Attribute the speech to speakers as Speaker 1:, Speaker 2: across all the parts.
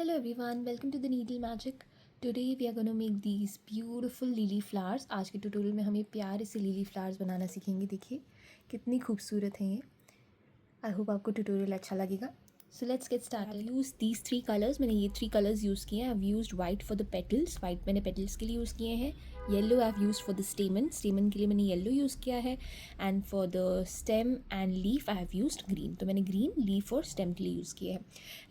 Speaker 1: Hello everyone, welcome to the Needle Magic. Today we are going to make these beautiful lily flowers. आज के tutorial में हम ये प्यारे से लिली फ्लावर्स बनाना सीखेंगे. देखिए कितनी खूबसूरत हैं ये. आई होप आपको ट्यूटोरियल अच्छा लगेगा. So let's get started. I've used these three colors. मैंने ये three colors यूज़ किए हैं. I've used white for the petals. White मैंने petals के लिए यूज़ किए हैं. Yellow I've used for the stamen. Stamen के लिए मैंने yellow यूज़ किया है. And for the stem and leaf I have used green. तो मैंने green leaf और stem के लिए यूज़ किए हैं.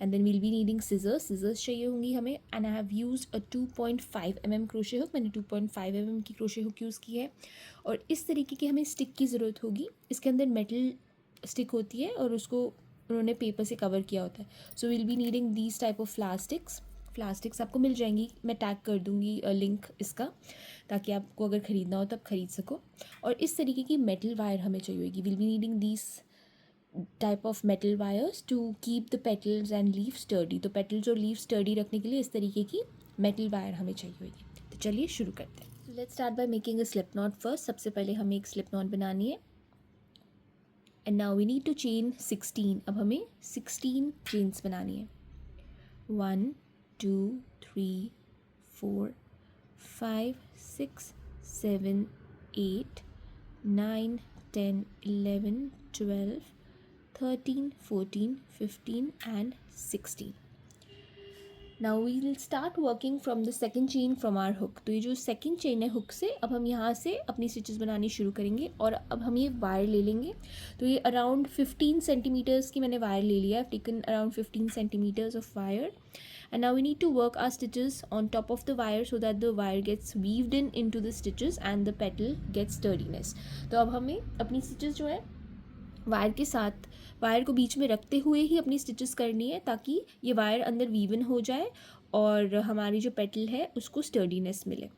Speaker 1: And then we'll be needing scissors. Scissors चाहिए होंगी हमें. And I have used a 2.5 mm crochet hook. मैंने 2.5 mm की crochet hook यूज़ की है. और इस तरीके की हमें stick की ज़रूरत होगी. इसके अंदर metal stick होती है और उसको उन्होंने पेपर से कवर किया होता है. So we'll be needing these type of plastics आपको मिल जाएंगी. मैं टैग कर दूँगी लिंक इसका, ताकि आपको अगर ख़रीदना हो तब ख़रीद सको. और इस तरीके की मेटल वायर हमें चाहिए होगी. Will be needing these type of metal wires to keep the petals and leaf sturdy. तो पेटल्स और लीफ स्टर्डी रखने के लिए इस तरीके की मेटल वायर हमें चाहिए होगी. तो चलिए शुरू करते हैं. Let's start by making a slip knot first. सबसे पहले हमें एक स्लिप नॉट बनानी है. And now we need to chain 16. अब हमें 16 चेन्स बनानी है. 1 2 3 4 5 6 7 8 9 10 11 12 13 14 15 and 16. Now we will start working from the second chain from our hook. तो ये जो सेकेंड चेन है हुक से, अब हम यहाँ से अपनी स्टिचेस बनानी शुरू करेंगे. और अब हम ये वायर ले लेंगे. तो ये अराउंड 15 सेंटीमीटर्स की मैंने वायर ले लिया है. Taken around 15 centimetres of wire. And now we need to work our stitches on top of the wire so that the wire gets weaved in into the stitches and the petal gets sturdiness. तो अब हमें अपनी stitches जो है wire के साथ, wire को बीच में रखते हुए ही अपनी स्टिचेस करनी है, ताकि ये वायर अंदर वीवन हो जाए और हमारी जो पेटल है उसको स्टर्डीनेस मिले.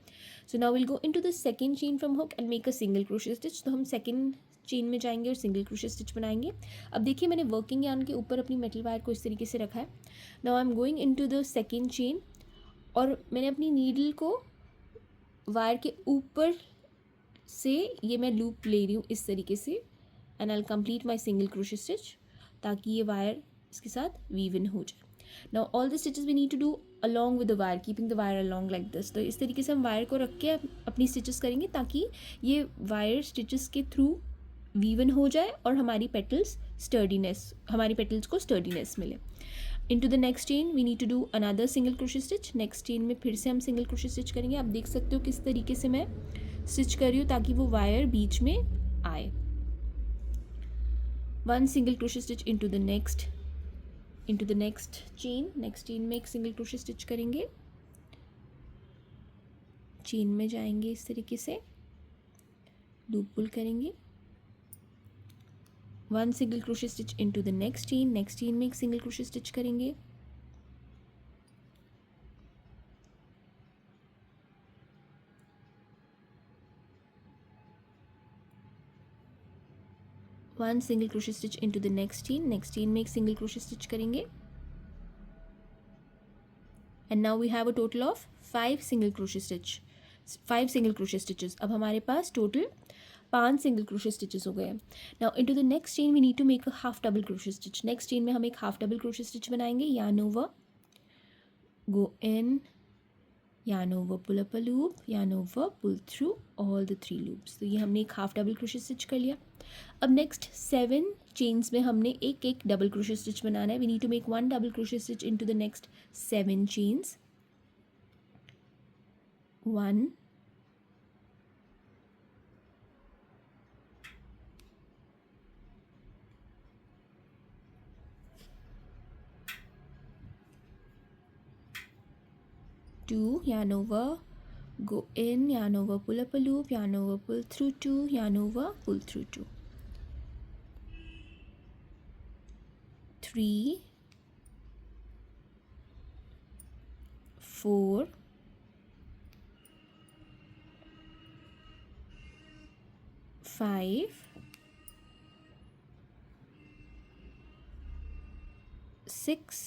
Speaker 1: सो now we'll go into the second chain from hook and make a single crochet stitch. तो हम सेकंड चेन में जाएंगे और सिंगल क्रोशे स्टिच बनाएंगे. अब देखिए मैंने वर्किंग यार्न के ऊपर अपनी मेटल वायर को इस तरीके से रखा है. Now I am going into the second chain और मैंने अपनी नीडल को वायर के ऊपर से ये मैं लूप ले रही हूँ इस तरीके से. And I will complete my single crochet stitch, ताकि ये वायर इसके साथ वीव इन हो जाए. Now all the stitches we need to do along with the wire, keeping the wire along like this. तो इस तरीके से हम वायर को रख के अपनी स्टिचेस करेंगे, ताकि ये वायर स्टिचेस के थ्रू वीवन हो जाए और हमारी पेटल्स को स्टर्डीनेस मिले. Into the next chain we need to do another single crochet stitch. Next chain में फिर से हम सिंगल क्रोशे स्टिच करेंगे. आप देख सकते हो किस तरीके से मैं स्टिच कर रही हूँ, ताकि वो वायर बीच में आए. One single crochet stitch into the next chain. Next chain में एक सिंगल क्रोशे स्टिच करेंगे. चेन में जाएंगे इस तरीके से, लूप पुल करेंगे. One single crochet stitch into the next chain में एक सिंगल क्रोशे स्टिच करेंगे. One single crochet stitch into the next chain में एक सिंगल क्रोशे स्टिच करेंगे. And now we have a total of 5 single crochet stitches. अब हमारे पास total 5 single crochet stitches हो गए हैं. Now into the next chain we need to make a half double crochet stitch. Next chain में हम एक half double crochet stitch बनाएंगे. yarn over, go in, yarn over, pull up a loop, yarn over, pull through all the 3 loops. तो ये हमने एक half double crochet stitch कर लिया. अब नेक्स्ट 7 चेन्स में हमने एक डबल क्रोशे स्टिच बनाना है. We need to make 1 double crochet stitch into the next 7 chains. 1 2, yarn over, go in, yarn over, pull up a loop, yarn over, pull through 2, yarn over, pull through 2. 3 4 5 6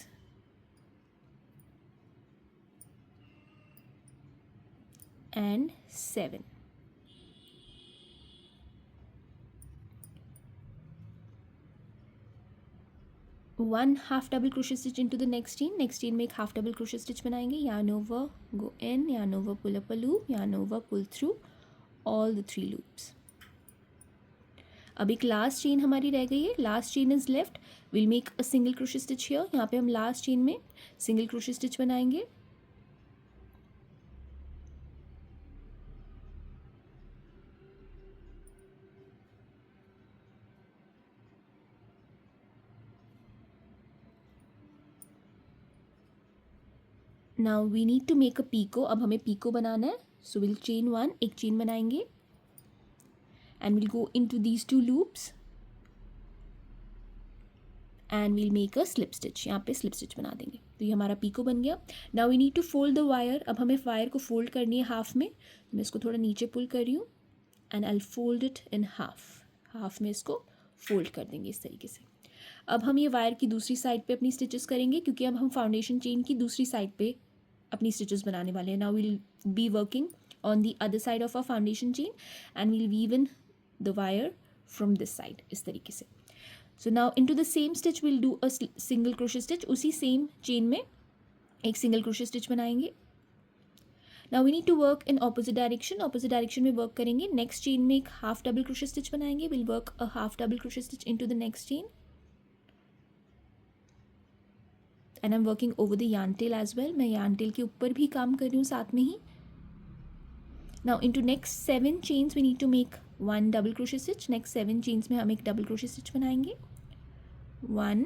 Speaker 1: and 7. 1 half double crochet stitch into the next chain में एक half double crochet stitch बनाएंगे, yarn over, go in, yarn over, pull up a loop, yarn over, pull through all the 3 loops. अब एक last chain हमारी रह गई है, last chain is left, will make a single crochet stitch here, यहाँ पे हम लास्ट चेन में सिंगल क्रोशेट स्टिच बनाएंगे. Now we need to make a picot, अब हमें पीको बनाना है, सो विल चेन 1, एक चेन बनाएंगे and will go into these 2 loops and will make a slip stitch, यहाँ पे स्लिप स्टिच बना देंगे. तो ये हमारा पीको बन गया. Now we need to fold the wire, अब हमें वायर को फोल्ड करनी है हाफ में, मैं इसको थोड़ा नीचे पुल कर रही हूँ and I fold it in half में इसको फोल्ड कर देंगे इस तरीके से. अब हम ये वायर की दूसरी साइड पे अपनी स्टिचेस करेंगे, क्योंकि अब हम फाउंडेशन चेन की दूसरी साइड पे अपनी स्टिचेस बनाने वाले हैं. Now will be working on the other side of our foundation chain and will weave in the wire from this side, इस तरीके से. So now into the same stitch will do a single crochet stitch, उसी same chain में एक single crochet stitch बनाएंगे. Now we need to work in opposite direction में work करेंगे. Next chain में एक हाफ डबल क्रोशे स्टिच बनाएंगे, will work a half double crochet stitch into the next chain and I am working over the yarn tail as well, मैं yarn tail के ऊपर भी काम कर रही हूँ साथ में ही. Now into next 7 chains we need to make 1 double crochet stitch. Next 7 chains में हम एक डबल क्रोशे स्टिच बनाएंगे. 1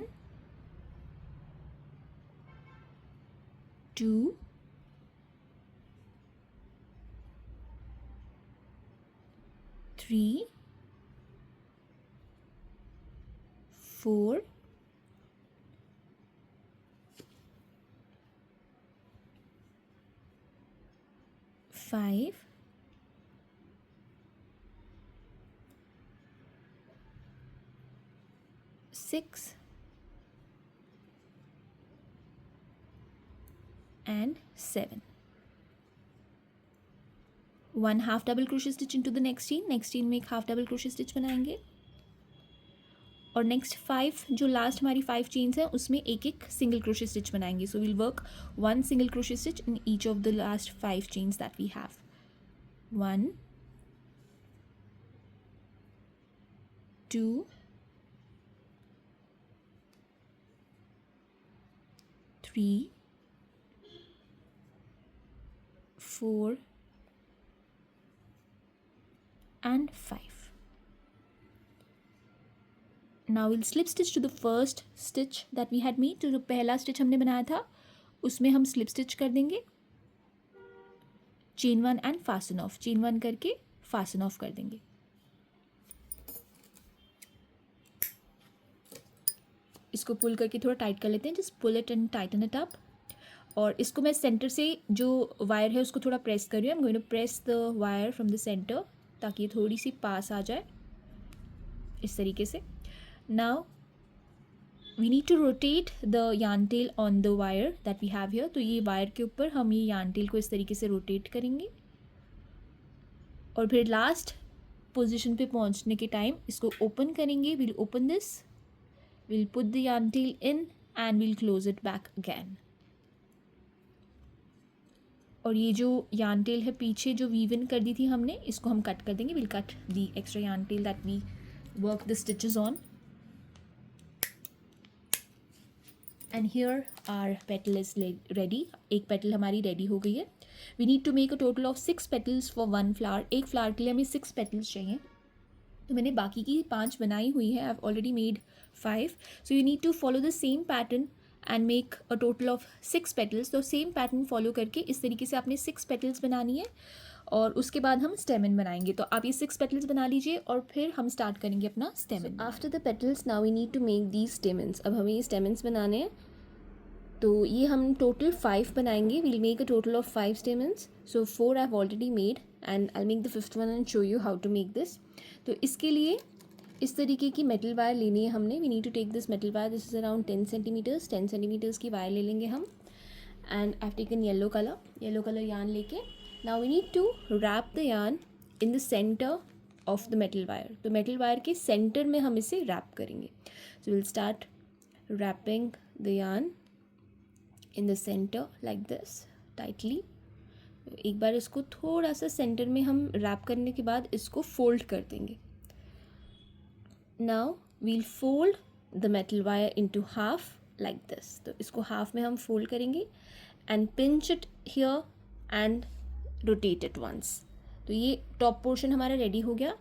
Speaker 1: 2 3 4 5 6 and 7. 1 half double crochet stitch into the next chain में एक हाफ डबल क्रोशे स्टिच बनाएंगे और नेक्स्ट 5 जो लास्ट हमारी 5 चेन्स हैं उसमें एक एक सिंगल क्रोशे स्टिच बनाएंगे. So will work 1 single crochet stitch in each of the last 5 chains that we have. 1 2 3 4 and 5. Now we'll slip stitch to the first stitch that we had made. तो जो पहला stitch हमने बनाया था उसमें हम slip stitch कर देंगे, chain 1 and fasten of, chain 1 करके फास्टन ऑफ कर देंगे. इसको पुल करके थोड़ा टाइट कर लेते हैं, just pull it and tighten it up. और इसको मैं सेंटर से जो वायर है उसको थोड़ा प्रेस कर रही हूँ. I am going to press the wire from the centre ताकि ये थोड़ी सी पास आ जाए इस तरीके से. Now we need to rotate the yarn tail on the wire that we have here. तो ये वायर के ऊपर हम ये yarn tail को इस तरीके से रोटेट करेंगे और फिर लास्ट पोजीशन पे पहुंचने के टाइम इसको ओपन करेंगे. Will open this, will put the yarn tail in and will close it back again. और ये जो yarn tail है पीछे जो वीव इन कर दी थी हमने, इसको हम कट कर देंगे. Will cut the extra yarn tail that we work the stitches on. And here are petal is ready. एक पेटल हमारी रेडी हो गई है. We need to make a total of 6 petals for 1 flower. एक flower के लिए हमें 6 petals चाहिए. तो मैंने बाकी की 5 बनाई हुई है. I have already made 5. So you need to follow the same pattern and make a total of 6 petals. तो सेम पैटर्न फॉलो करके इस तरीके से आपने 6 पेटल्स बनानी है और उसके बाद हम स्टेमन बनाएंगे. तो आप ये 6 पेटल्स बना लीजिए और फिर हम स्टार्ट करेंगे अपना stamen. After the petals now we need to make these stamens. अब हमें ये स्टेमन्स बनाने हैं. तो ये हम टोटल 5 बनाएंगे. We'll make a total of 5 stamens. So 4 I have already made and I make the 5th one and show you how to make this. तो इसके लिए इस तरीके की मेटल वायर लेनी है हमने. We need to take this metal wire. This is around 10 centimetres. 10 centimetres की वायर ले लेंगे हम. And I have taken yellow colour yarn लेके now we need to wrap the yarn in the centre of the metal wire. तो metal wire के centre में हम इसे रैप करेंगे. So will start wrapping the yarn in the center like this tightly. एक बार इसको थोड़ा सा सेंटर में हम रैप करने के बाद इसको फोल्ड कर देंगे. Now we'll fold the metal wire into half like this. तो इसको हाफ में हम फोल्ड करेंगे and pinch it here and rotate it once. तो ये टॉप पोर्शन हमारा रेडी हो गया.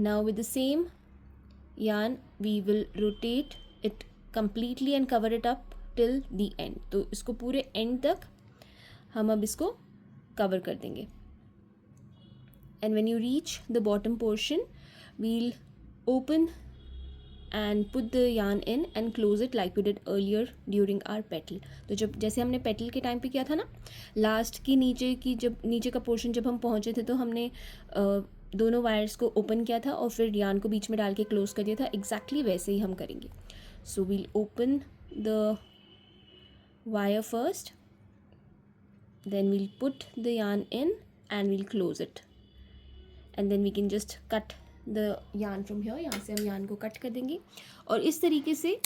Speaker 1: Now with the same yarn we will rotate it completely and cover it up till the end. तो इसको पूरे एंड तक हम अब इसको कवर कर देंगे. And when you reach the bottom portion, we'll open and put the yarn in and close it like we did earlier during our petal. तो जब जैसे हमने पेटल के टाइम पे किया था ना, लास्ट की जब नीचे का पोर्शन जब हम पहुँचे थे तो हमने दोनों वायर्स को ओपन किया था और फिर यार्न को बीच में डाल के क्लोज कर दिया था. एग्जैक्टली वैसे ही हम करेंगे. So we'll open the wire first, then we'll put the yarn in and we'll close it, and then we can just cut the yarn from here. यहाँ से हम yarn को कट कर देंगे और इस तरीके से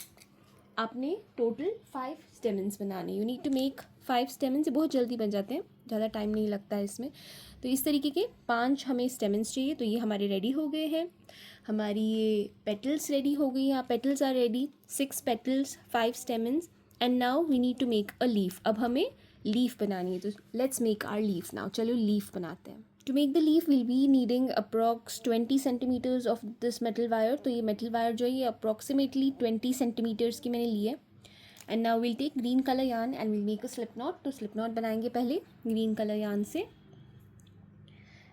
Speaker 1: आपने टोटल 5 स्टेमन्स बनाने. You need to make 5 stamens. बहुत जल्दी बन जाते हैं, ज़्यादा टाइम नहीं लगता है इसमें. तो इस तरीके के 5 हमें स्टेमन्स चाहिए. तो ये हमारे रेडी हो गए हैं. हमारी ये पेटल्स रेडी हो गई हैं. Petals are ready. 6 petals, 5 stamens, and now we need to make a leaf. अब हमें लीफ बनानी है. तो let's make our leaf now. चलो लीफ बनाते हैं. To make the leaf will be needing approx 20 centimetres of this metal wire. तो ये मेटल वायर जो है ये अप्रॉक्सीमेटली 20 सेंटीमीटर्स की मैंने ली है. And now will take green colour yarn and will make a slip knot. तो स्लिप नॉट बनाएंगे पहले ग्रीन कलर यार्न से.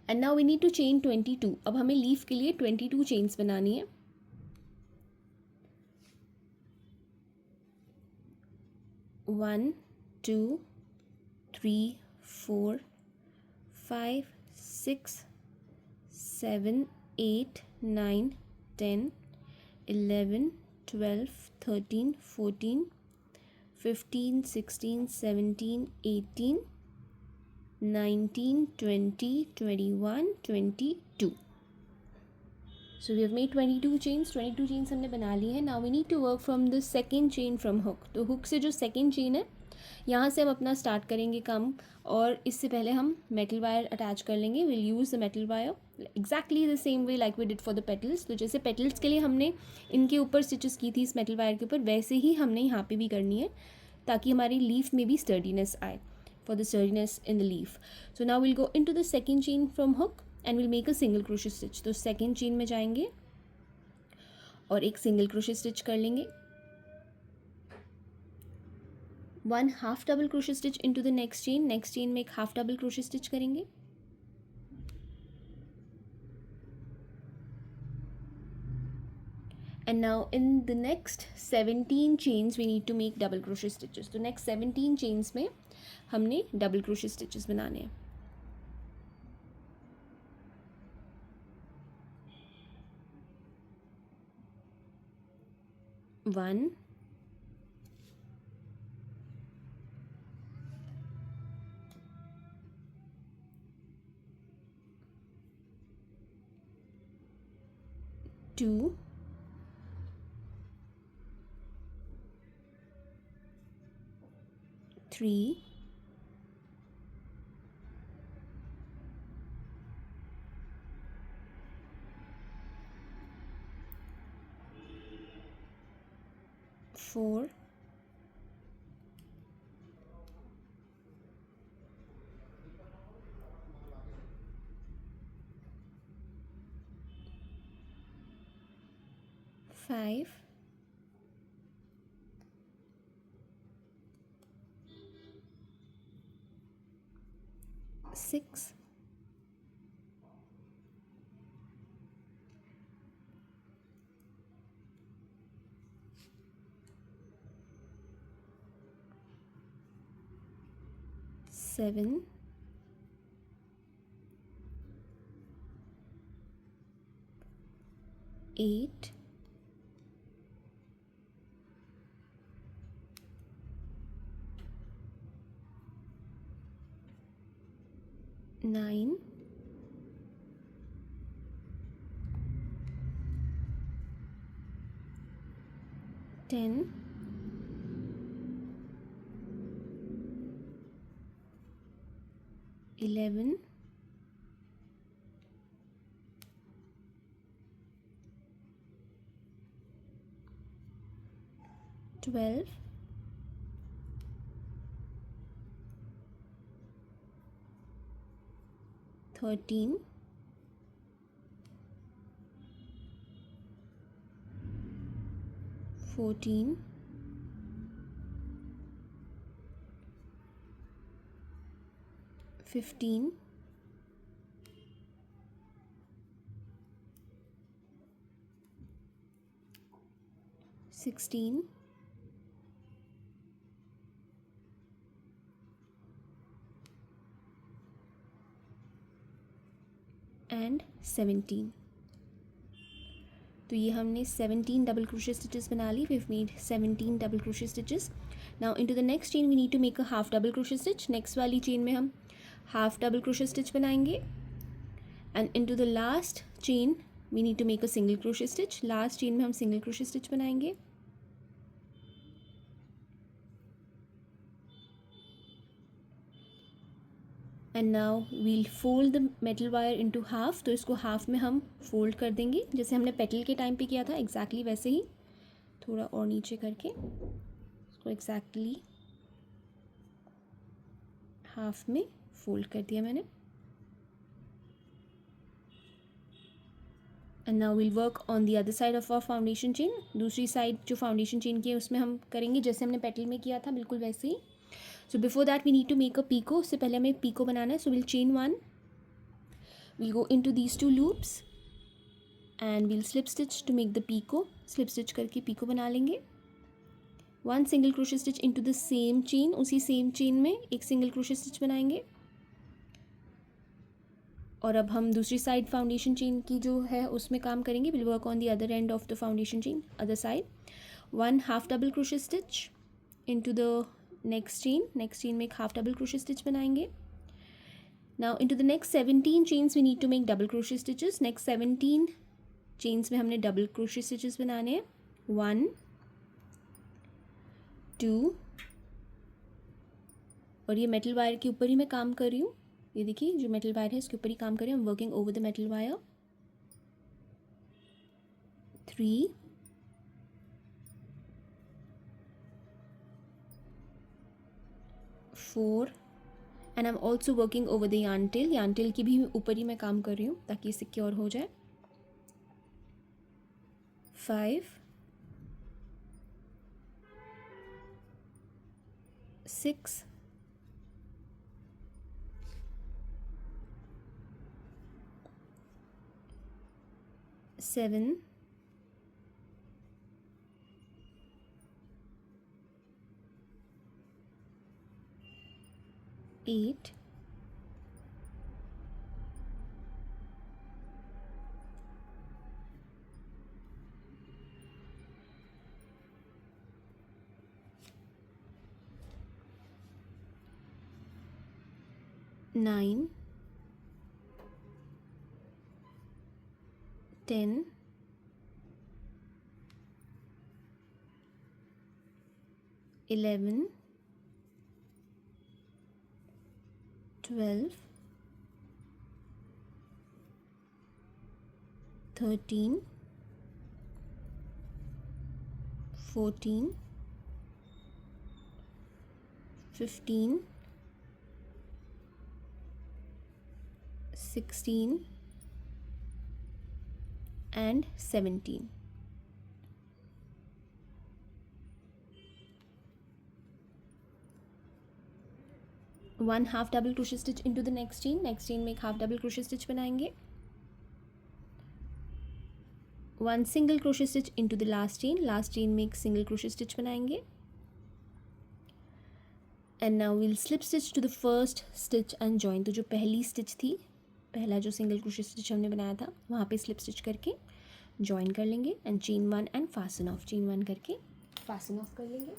Speaker 1: And now we need to chain 22. अब हमें लीफ के लिए 22 चेन्स बनानी है. 1 2 3 4 5 6 7 8 9 10 11 12 13 14 15 16 17 18 19 20 21 22. So we have made 22 chains. 22 chains हमने बना ली है. Now we need to work from the second chain from hook. तो hook से जो second chain है यहाँ से हम अपना स्टार्ट करेंगे काम. और इससे पहले हम मेटल वायर अटैच कर लेंगे. Will use the metal wire exactly the same way like we did for the petals. तो जैसे पेटल्स के लिए हमने इनके ऊपर स्टिचेस की थी इस मेटल वायर के ऊपर, वैसे ही हमने यहाँ पे भी करनी है ताकि हमारी लीफ में भी स्टर्डीनेस आए, for the sturdiness in the leaf. So now we'll go into the second chain from hook and will make a single crochet stitch. तो सेकंड चेन में जाएंगे और एक सिंगल क्रोशे स्टिच कर लेंगे. 1 half double crochet stitch into the next chain. Next chain में एक half double crochet stitch करेंगे. And now in the next 17 chains we need to make double crochet stitches. तो next 17 chains में हमने double crochet stitches बनाने हैं. One, two, three, four, five, six, seven, 8, 9, 10, 11, 12, 13, 14, 15, 16, 17। तो ये हमने 17 डबल क्रोशे स्टिचेस बना ली. We have made 17 double crochet stitches. Now into the next chain we need to make a half double crochet stitch. Next वाली chain में हम half double crochet stitch बनाएंगे. And into the last chain we need to make a single crochet stitch. Last chain में हम single crochet stitch बनाएंगे. And now we'll fold the metal wire into half. तो इसको half में हम fold कर देंगे जैसे हमने पेटल के टाइम पे किया था. एग्जैक्टली वैसे ही थोड़ा और नीचे करके इसको एग्जैक्टली हाफ में फोल्ड कर दिया मैंने. And now we'll work on the other side of our foundation chain. दूसरी साइड जो फाउंडेशन चेन की है उसमें हम करेंगे जैसे हमने पेटल में किया था, बिल्कुल वैसे ही. So before that we need to make a picot. उससे पहले हमें पीको बनाना है. So we'll chain 1, we'll go into these 2 loops and we'll slip stitch to make the picot. slip stitch करके picot बना लेंगे. 1 single crochet stitch into the same chain. उसी same chain में एक सिंगल crochet stitch बनाएंगे. और अब हम दूसरी साइड फाउंडेशन चेन की जो है उसमें काम करेंगे. Will work on the other end of the foundation chain, other side. 1 half double crochet stitch into the next chain. Next chain में एक हाफ डबल क्रोशे स्टिच बनाएंगे. Now into the next 17 chains we need to make double crochet stitches. Next 17 chains में हमने double crochet stitches बनाने हैं. 1, 2, और ये metal wire के ऊपर ही मैं काम कर रही हूँ. ये देखिए जो metal wire है इसके ऊपर ही काम कर रही हूँ. I'm working over the metal wire. 3, 4, and I am also working over the yarn tail. yarn tail की भी ऊपर ही मैं काम कर रही हूँ ताकि सिक्योर हो जाए. 5, 6, 7, 8, 9, 10, 11, 12, 13, 14, 15, 16 and 17. One half double crochet stitch into the next chain. Next chain में एक हाफ डबल क्रोशे स्टिच बनाएंगे. 1 single crochet stitch into the last chain. Last chain में एक सिंगल क्रोशे स्टिच बनाएंगे. And now we'll slip stitch to the first stitch and join. तो जो पहली stitch थी, पहला जो सिंगल क्रोशे स्टिच हमने बनाया था वहाँ पे स्लिप स्टिच करके जॉइन कर लेंगे. And chain 1 and fasten of. Chain 1 करके फास्टन ऑफ कर लेंगे.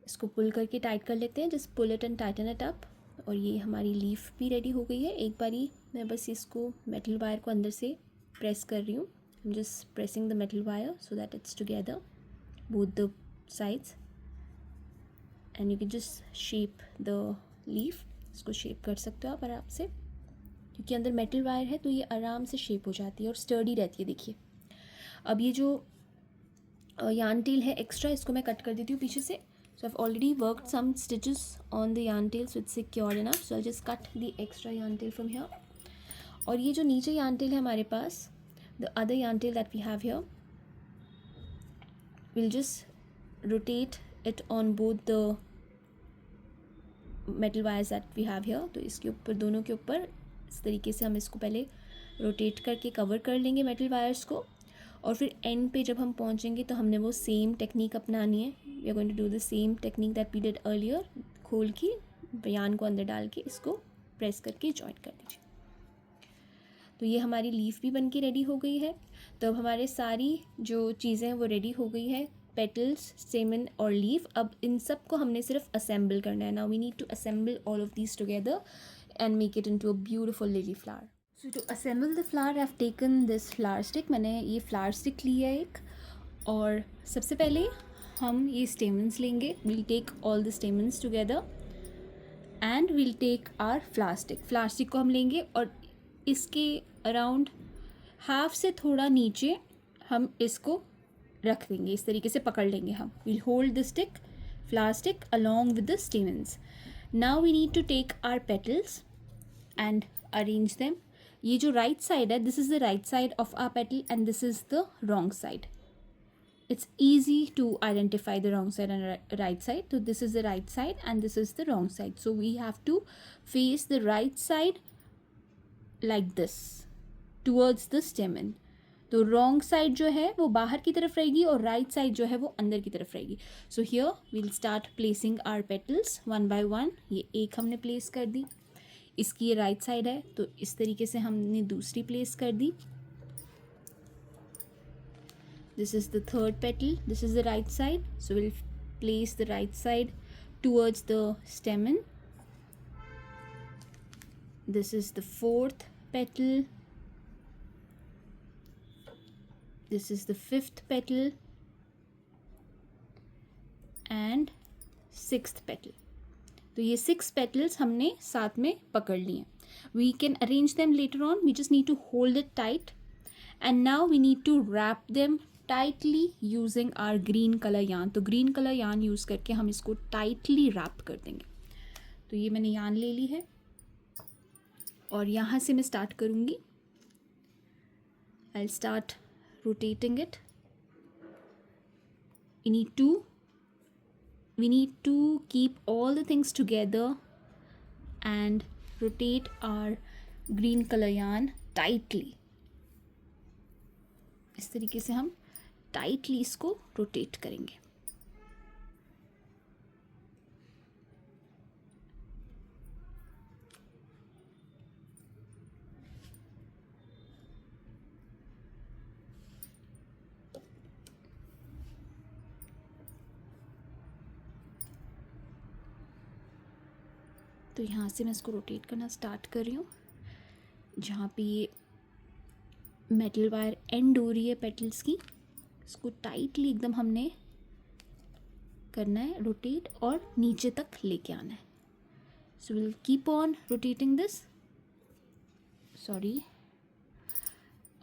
Speaker 1: इसको पुल करके टाइट कर लेते हैं. Just pull it and tighten it up. और ये हमारी लीफ भी रेडी हो गई है. एक बारी मैं बस इसको मेटल वायर को अंदर से प्रेस कर रही हूँ I'm just pressing the metal wire so that it's together, both the sides, and you can just shape the leaf. इसको शेप कर सकते हो आप आराम से, क्योंकि अंदर मेटल वायर है तो ये आराम से शेप हो जाती है और स्टर्डी रहती है। देखिए अब ये जो yarn tail है एक्स्ट्रा, इसको मैं कट कर देती हूँ पीछे से। So I've already worked some stitches on the yarn tail, so it's secure enough. So I'll just cut the extra yarn tail from here. और ये जो नीचे yarn tail है हमारे पास, the other yarn tail that we have here, we'll just rotate it on both the metal wires that we have here. तो इसके ऊपर, दोनों के ऊपर इस तरीके से हम इसको पहले रोटेट करके कवर कर लेंगे मेटल वायर्स को, और फिर एंड पे जब हम पहुंचेंगे तो हमने वो सेम टेक्निक अपनानी है। We are going to do the same technique that we did earlier. खोल के यार्न को अंदर डाल के इसको प्रेस करके जॉइंट कर दीजिए। तो ये हमारी लीफ भी बन के रेडी हो गई है। तो अब हमारे सारी जो चीज़ें हैं वो रेडी हो गई है, पेटल्स, स्टेमन और लीफ। अब इन सब को हमने सिर्फ असेंबल करना है। Now we need to assemble all of these together and make it into a beautiful lily flower. So to assemble the flower I have taken this flower stick। मैंने ये flower stick लिया एक, और सबसे पहले हम ये stamens लेंगे। We'll take all the stamens together and we'll take our flower stick। flower stick को हम लेंगे और इसके अराउंड हाफ से थोड़ा नीचे हम इसको रख देंगे, इस तरीके से पकड़ लेंगे हम। We'll hold the stick, flower stick along with the stamens। Now we need to take our petals and arrange them। ये जो राइट साइड है, this is the right side of our petal and this is the wrong side. It's easy to identify the wrong side and right side. तो this is the right side and this is the wrong side. So we have to face the right side like this towards the stamen. तो wrong side जो है वो बाहर की तरफ रहेगी और राइट साइड जो है वो अंदर की तरफ रहेगी। So here we'll start placing our petals one by one. ये एक हमने प्लेस कर दी, इसकी ये राइट साइड है तो इस तरीके से हमने दूसरी प्लेस कर दी। This is the third petal, this is the right side, so we'll place the right side towards the stamen. This is the fourth petal, this is the fifth petal and sixth petal. तो ये 6 petals हमने साथ में पकड़ लिए। We can arrange them later on, we just need to hold it tight and now we need to wrap them tightly using our green colour yarn. तो green colour yarn use करके हम इसको tightly rap कर देंगे। तो ये मैंने yarn ले ली है और यहाँ से मैं स्टार्ट करूँगी। I will start rotating it. We need to keep all the things together and rotate our green color yarn tightly। इस तरीके से हम tightly इसको rotate करेंगे। तो यहाँ से मैं इसको रोटेट करना स्टार्ट कर रही हूँ। जहाँ पे ये मेटल वायर एंड हो रही है पेटल्स की, इसको टाइटली एकदम हमने करना है रोटेट और नीचे तक लेके आना है। So will keep on rotating this, sorry,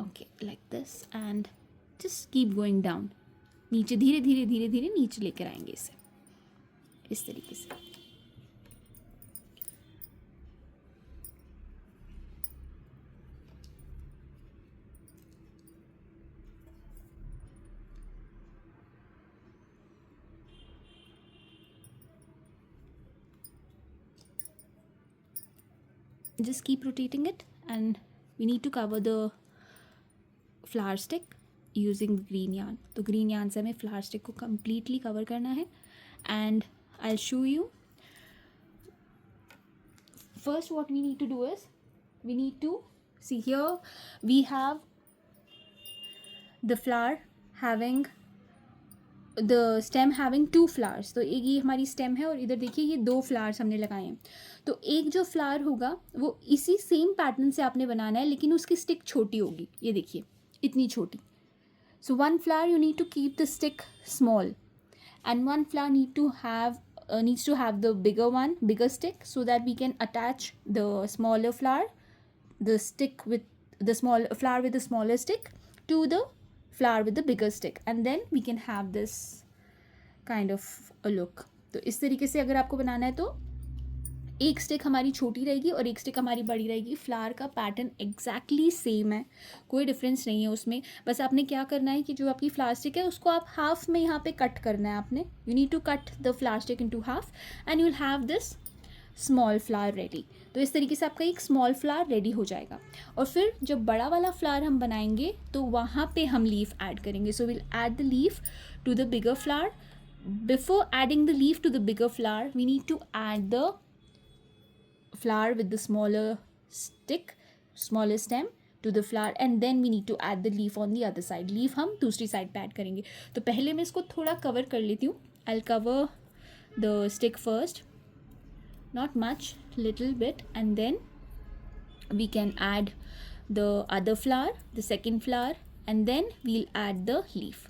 Speaker 1: okay, like this and just keep going down. नीचे धीरे धीरे धीरे धीरे नीचे लेकर आएंगे इसे इस तरीके से। Just keep rotating it and we need to cover the flower stick using the green yarn। तो green yarn से हमें flower stick को completely cover करना है and I'll show you। First what we need to do is we need to see here we have the flower having the stem having 2 flowers। तो एक ये हमारी stem है और इधर देखिए ये 2 flowers हमने लगाए हैं। तो एक जो फ्लावर होगा वो इसी सेम पैटर्न से आपने बनाना है, लेकिन उसकी स्टिक छोटी होगी। ये देखिए इतनी छोटी. So one flower you need to keep the stick small, and one flower needs to have the bigger stick, so that we can attach the smaller flower, the stick with the small flower with the smaller stick to the flower with the bigger stick, and then we can have this kind of a look. तो इस तरीके से अगर आपको बनाना है तो एक stick हमारी छोटी रहेगी और एक स्टिक हमारी बड़ी रहेगी. फ्लावर का पैटर्न एग्जैक्टली सेम है, कोई डिफरेंस नहीं है उसमें. बस आपने क्या करना है कि जो आपकी फ्लावर स्टिक है उसको आप हाफ में यहाँ पे कट करना है आपने. You need to cut the flower stick into half and you will have this small flower ready. तो इस तरीके से आपका एक स्मॉल फ्लावर रेडी हो जाएगा. और फिर जब बड़ा वाला फ्लावर हम बनाएंगे तो वहाँ पे हम लीफ ऐड करेंगे. So will add the leaf to the bigger flower. Before adding the leaf to the bigger flower, we need to add the flower with the smaller stem to the flower, and then we need to add the leaf on the other side. Leaf हम दूसरी side पे add करेंगे. तो पहले मैं इसको थोड़ा cover कर लेती हूँ. I'll cover the stick first, not much, little bit, and then we can add the other flower, the second flower, and then we'll add the leaf.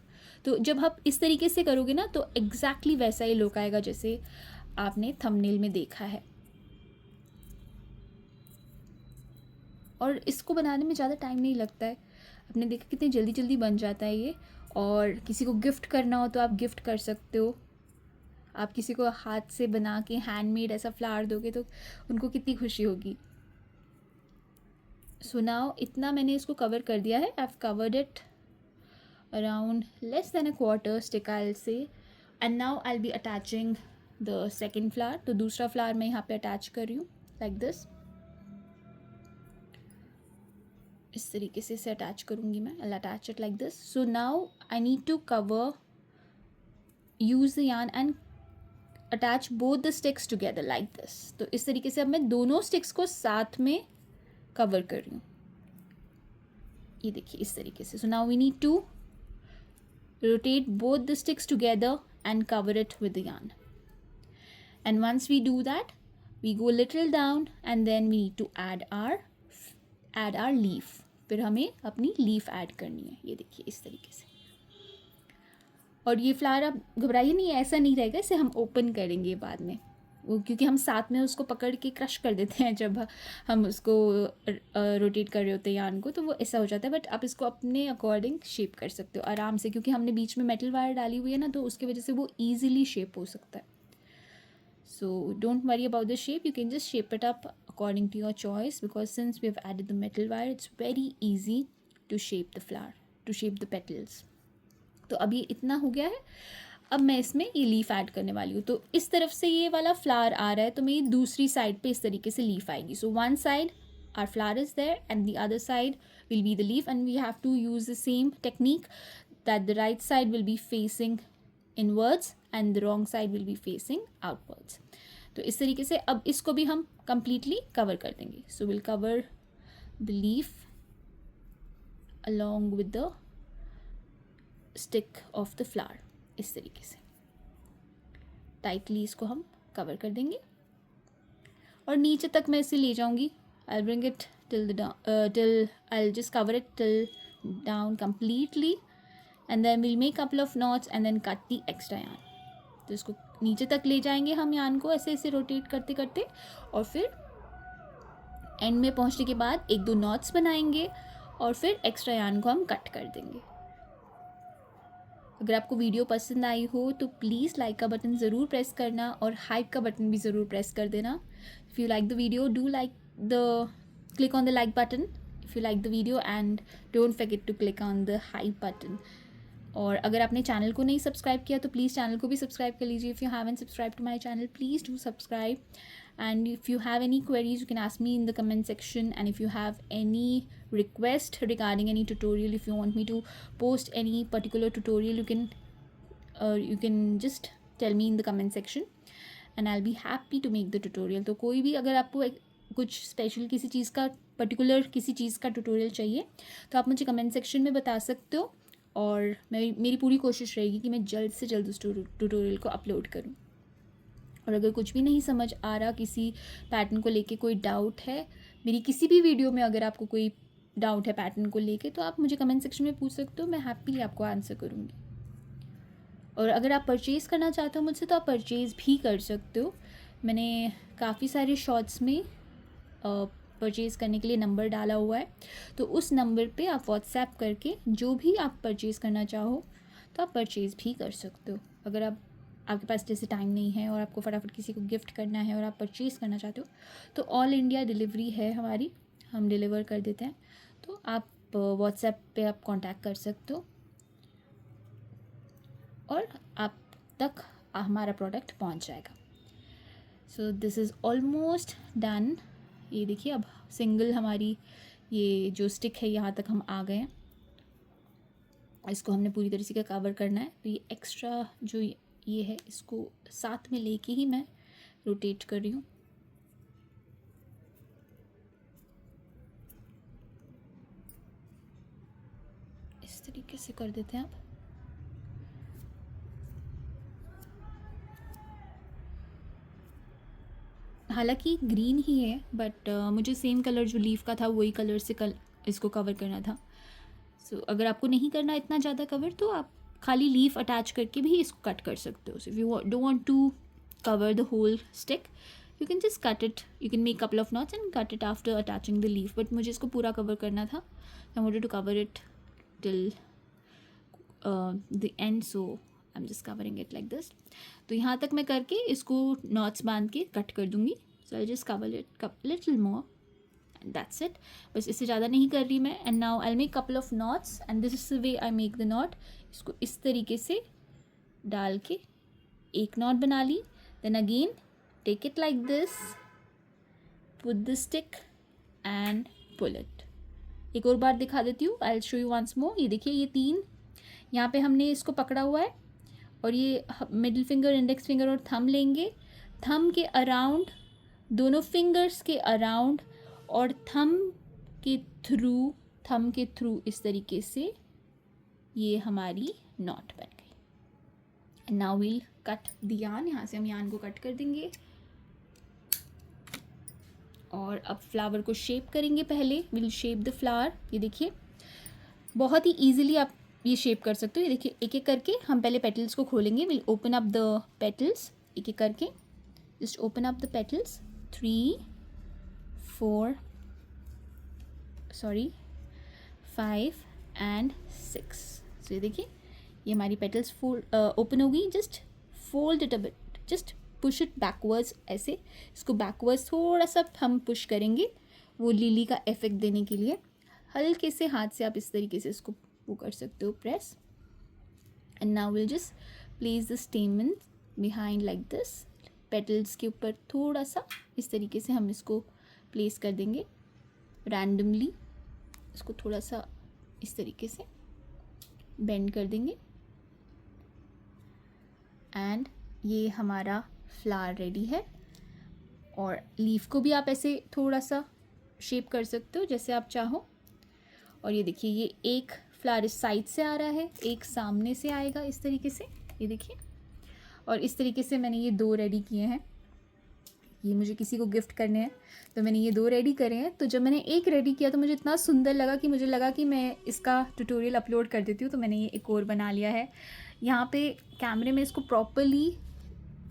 Speaker 1: तो जब आप इस तरीके से करोगे ना तो एग्जैक्टली वैसा ही लुक आएगा जैसे आपने थंबनेल में देखा है. और इसको बनाने में ज़्यादा टाइम नहीं लगता है. आपने देखा कितनी जल्दी जल्दी बन जाता है ये. और किसी को गिफ्ट करना हो तो आप गिफ्ट कर सकते हो. आप किसी को हाथ से बना के हैंडमेड ऐसा फ्लावर दोगे तो उनको कितनी खुशी होगी. सो नाउ इतना मैंने इसको कवर कर दिया है. I have covered it around less than a quarter stick, I'll say. And now I'll be attaching the second flower. तो दूसरा फ्लावर मैं यहाँ पे अटैच कर रही हूँ like this. इस तरीके से इसे अटैच करूँगी मैं. I'll attach it like this. So now I need to use the yarn and attach both the sticks together like this. तो इस तरीके से अब मैं दोनों स्टिक्स को साथ में कवर कर रही हूँ. ये देखिए इस तरीके से. So now we need to rotate both the sticks together and cover it with the yarn. And once we do that, we go little down and then we need to add our leaf. फिर हमें अपनी leaf add करनी है. ये देखिए इस तरीके से. और ये फ्लावर आप घबराइए नहीं, ऐसा नहीं रहेगा. इसे हम ओपन करेंगे बाद में, वो क्योंकि हम साथ में उसको पकड़ के क्रश कर देते हैं जब हम उसको रोटेट कर रहे होते हैं यार्न को, तो वो ऐसा हो जाता है. बट आप इसको अपने अकॉर्डिंग शेप कर सकते हो आराम से, क्योंकि हमने बीच में मेटल वायर डाली हुई है ना, तो उसकी वजह से वो ईजिली शेप हो सकता है. So don't worry about the shape. You can just shape it up according to your choice, because since we have added the metal wire it's very easy to shape the flower, to shape the petals. तो अब ये इतना हो गया है. अब मैं इसमें ये लीफ ऐड करने वाली हूँ. तो इस तरफ से ये वाला फ्लावर आ रहा है तो मेरी दूसरी साइड पे इस तरीके से लीफ आएगी. So one side our flower is there and the other side will be the leaf, and we have to use the same technique that the right side will be facing inwards and the wrong side will be facing outwards. तो इस तरीके से अब इसको भी हम completely cover कर देंगे. So will cover the leaf along with the stick of the flower. इस तरीके से टाइटली इसको हम कवर कर देंगे और नीचे तक मैं इसे ले जाऊंगी. I bring it till I'll just cover it till down completely, and then we'll make couple of knots and then cut the extra yarn. तो इसको नीचे तक ले जाएंगे हम यार्न को ऐसे ऐसे रोटेट करते करते, और फिर एंड में पहुंचने के बाद एक दो नॉट्स बनाएंगे और फिर एक्स्ट्रा यार्न को हम कट कर देंगे. अगर आपको वीडियो पसंद आई हो तो प्लीज़ लाइक का बटन ज़रूर प्रेस करना और हाइप का बटन भी ज़रूर प्रेस कर देना. If you like the video do click on the like button if you like the video, and don't forget to click on the hype button. और अगर आपने चैनल को नहीं सब्सक्राइब किया तो प्लीज़ चैनल को भी सब्सक्राइब कर लीजिए. If you haven't subscribe to my channel please do subscribe. And if you have any queries you can ask me in the comment section, and if you have any request regarding any tutorial, if you want me to post any particular tutorial, you can just tell me in the comment section and I'll be happy to make the tutorial. तो कोई भी अगर आपको कुछ special किसी चीज़ का particular किसी चीज़ का ट्यूटोरियल चाहिए तो आप मुझे कमेंट सेक्शन में बता सकते हो, और मेरी पूरी कोशिश रहेगी कि मैं जल्द से जल्द उस ट्यूटोरियल को अपलोड करूँ. और अगर कुछ भी नहीं समझ आ रहा, किसी पैटर्न को लेके कोई डाउट है, मेरी किसी भी वीडियो में अगर आपको कोई डाउट है पैटर्न को लेके तो आप मुझे कमेंट सेक्शन में पूछ सकते हो, मैं हैप्पीली आपको आंसर करूँगी। और अगर आप परचेज़ करना चाहते हो मुझसे तो आप परचेज़ भी कर सकते हो। मैंने काफ़ी सारे शॉर्ट्स में परचेज़ करने के लिए नंबर डाला हुआ है, तो उस नंबर पे आप व्हाट्सएप करके जो भी आप परचेज़ करना चाहो तो आप परचेज़ भी कर सकते हो। अगर आपके पास जैसे टाइम नहीं है और आपको फटाफट किसी को गिफ्ट करना है और आप परचेज़ करना चाहते हो तो ऑल इंडिया डिलीवरी है हमारी, हम डिलीवर कर देते हैं। तो आप व्हाट्सएप पे आप कांटेक्ट कर सकते हो और आप तक हमारा प्रोडक्ट पहुंच जाएगा। So this is almost done. ये देखिए अब सिंगल हमारी ये जो स्टिक है यहाँ तक हम आ गए हैं। इसको हमने पूरी तरीके से कवर करना है, तो ये एक्स्ट्रा जो ये है इसको साथ में लेके ही मैं रोटेट कर रही हूँ। इस तरीके से कर देते हैं आप। हालांकि ग्रीन ही है बट मुझे सेम कलर जो लीफ का था वही कलर से इसको कवर करना था। सो अगर आपको नहीं करना इतना ज़्यादा कवर तो आप खाली लीफ अटैच करके भी इसको कट कर सकते हो। So if you don't want to cover the whole stick you can just cut it, you can make couple of knots and cut it after attaching the leaf, but मुझे इसको पूरा cover करना था, I wanted to cover it till the end, so I'm just covering it like this। तो यहाँ तक मैं करके इसको knots बांध के कट कर दूँगी। so I'll just cover it little more and that's it, बस इससे ज़्यादा नहीं कर रही मैं। and now I'll make couple of knots and this is the way I make the knot। इसको इस तरीके से डाल के एक knot बना ली, then again take it like this, put the stick and pull it। एक और बार दिखा देती हूँ, I'll show you once more। ये देखिए ये 3 यहाँ पे हमने इसको पकड़ा हुआ है और ये मिडिल फिंगर, इंडेक्स फिंगर और थंब लेंगे, थंब के अराउंड, दोनों फिंगर्स के अराउंड और थंब के थ्रू इस तरीके से ये हमारी नॉट बन गई। And now we'll cut the yarn. यहाँ से हम यार्न को कट कर देंगे और अब फ्लावर को शेप करेंगे। पहले विल शेप द फ्लावर। ये देखिए बहुत ही ईजिली आप ये शेप कर सकते हो। ये देखिए एक एक करके हम पहले पेटल्स को खोलेंगे। Will open up the petals, एक एक करके just open up the petals. 5 and 6। सो ये देखिए ये हमारी पेटल्स ओपन हो गई। Just fold it a bit, just push it backwards, ऐसे इसको बैकवर्ड्स थोड़ा सा हम पुश करेंगे वो लिली का इफेक्ट देने के लिए। हल्के से हाथ से आप इस तरीके से इसको वो कर सकते हो press. And now will just place the स्टेमन behind like this. Petals के ऊपर थोड़ा सा इस तरीके से हम इसको प्लेस कर देंगे रैंडमली। इसको थोड़ा सा इस तरीके से बेंड कर देंगे एंड ये हमारा फ्लावर रेडी है। और लीफ को भी आप ऐसे थोड़ा सा शेप कर सकते हो जैसे आप चाहो। और ये देखिए ये एक फ्लावर इस साइड से आ रहा है, एक सामने से आएगा इस तरीके से, ये देखिए। और इस तरीके से मैंने ये 2 रेडी किए हैं। ये मुझे किसी को गिफ्ट करने हैं तो मैंने ये 2 रेडी करे हैं। तो जब मैंने एक रेडी किया तो मुझे इतना सुंदर लगा कि मुझे लगा कि मैं इसका ट्यूटोरियल अपलोड कर देती हूँ। तो मैंने ये एक और बना लिया है। यहाँ पे कैमरे में इसको प्रॉपर्ली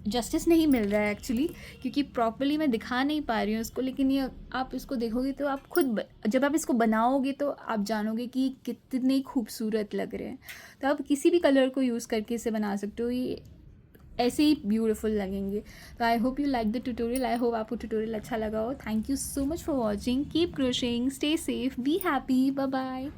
Speaker 1: जस्टिस नहीं मिल रहा है एक्चुअली, क्योंकि प्रॉपर्ली मैं दिखा नहीं पा रही हूँ इसको। लेकिन ये आप इसको देखोगे तो आप खुद जब आप इसको बनाओगे तो आप जानोगे कि कितने खूबसूरत लग रहे हैं। तो आप किसी भी कलर को यूज़ करके इसे बना सकते हो, ये ऐसे ही ब्यूटीफुल लगेंगे। तो I hope you like the tutorial. I hope आपको ट्यूटोरियल अच्छा लगा हो। Thank you so much for watching. Keep crocheting, stay safe, be happy, bye bye.